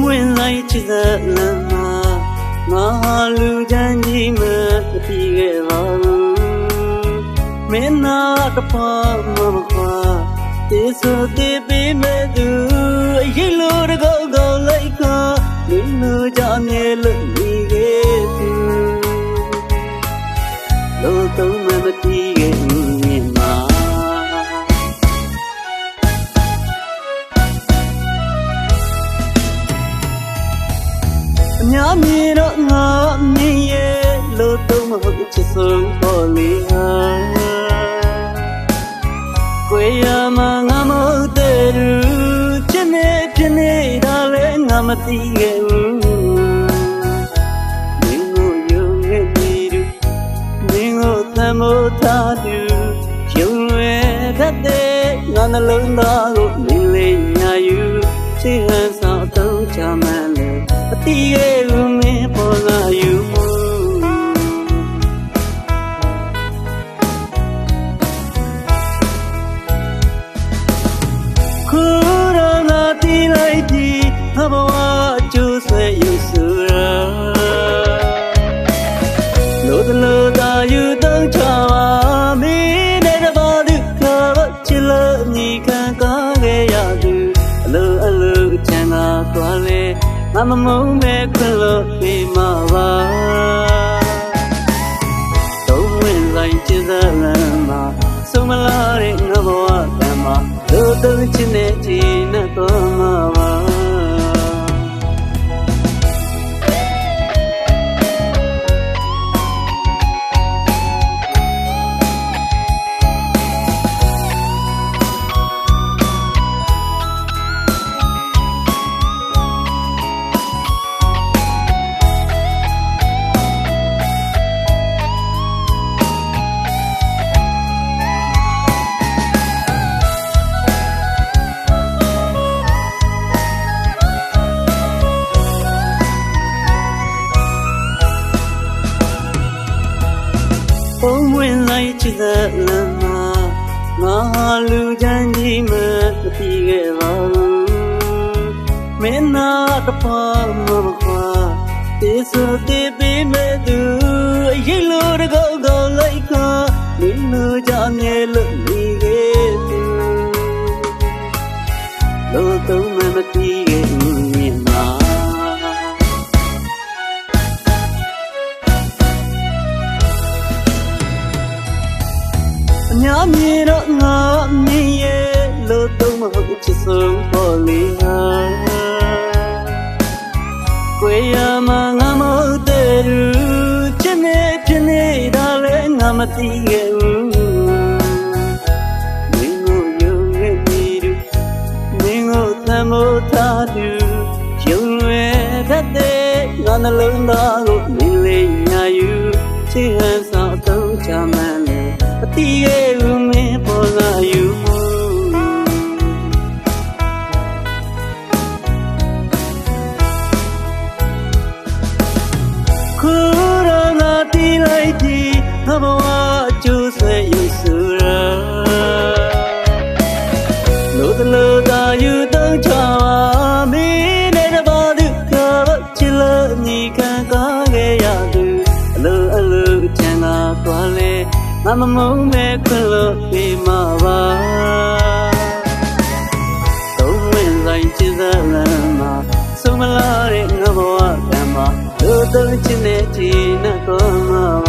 ဝင်လိုက်ချစ်တဲ့လမ်းမှာငါလူချမ်းကြီးမဖြစ်ခဲ့ပါဘူးမင်းနာတပါမမခွာတေဆိုတေပေးမဲ့သူအရေးလို့တကောက်ကောက်လိုက်ခါမင်းလူချမြဲလို့နေခဲ့သူလို့တော့မမတီးခဲ့ဘူးမှာညာမြေတော့ငါမြင်ရဲ့လို့တော့မဟုတ်ချစ်ဆုံးပေါ်လေဟာကိုရမငါမဟုတ်တဲ့လူချစ်နေဖြစ်နေတာလဲငါမသိခဲ့ဘူးမင်းကိုယုံခဲ့ပြီးသူမင်းကိုသံမိုးထားသူယုံလွယ်တတ်တဲ့ငါနှလုံးသားကိုမင်းလေးညာယူချစ်ဟန်ဆောင်တော့ချမှန်းလေအတီးရဲ့ဦးမင်းပေါ်လာယူမှုခုတော့ငါတီးလိုက်ပြီးငါဘဝကျိုးဆွဲယူဆရာလို့တလို့သာယူတော့ချပါမင်းနဲ့တပါးသူခါချစ်လို့ညီခံကားခဲ့ရသူအလိုချမ်းသာသွားလေငါမမုန်းမဲ့ခွင့်လို့ပြီးမှာပါသုံးဝင်ဆိုင်ချစ်စလမ်းမှာဆုံးမလာတဲ့ငါဘဝတမ်းမှာလို့တော့ချစ်နေချင်နဲ့တော့မှာပါပုံဝင်လိုက်ချစ်တဲ့လမ်းမှာငါလူချမ်းကြီးမဖြစ်ခဲ့ပါဘူးမင်းနာတပါမမခွာတေဆိုတေပေးမဲ့သူအရေးလို့တကောက်ကောက်လိုက်ခါမင်းလူချမြဲလို့နေခဲ့သူလို့တော့မတီးခဲ့ဘူးမှာညာမြေတော့ငါမြင်ရဲ့လို့တော့မဟုတ်ချစ်ဆုံးပေါ်လေဟာကိုရမငါမဟုတ်တဲ့လူချစ်နေဖြစ်နေတာလဲငါမသိခဲ့ဘူးမင်းကိုယုံခဲ့ပြီးသူမင်းကိုသံမိုးထားသူယုံလွယ်တတ်တဲ့ငါနှလုံးသားကိုမင်းလေးညာယူချစ်ဟန်ဆောင်တော့ချမှန်းလေအတီးရဲ့ဦးမင်းပေါ်လာယူမှုခုတော့ငါတီးလိုက်ပြီးငါဘဝကျိုးဆွဲယူဆရာလို့တလို့သာယူတော့ချပါမင်းနဲ့တပါးသူခါချစ်လို့ညီခံကားခဲ့ရသူအလိုချမ်းသာသွားလေငါမမုန်းမဲ့ခွင့်လို့ပြီးမှာပါသုံးဝင်ဆိုင်ချစ်စလမ်းမှာဆုံးမလာတဲ့ငါဘဝတမ်းမှာလို့တော့ချစ်နေချင်တော့မှာ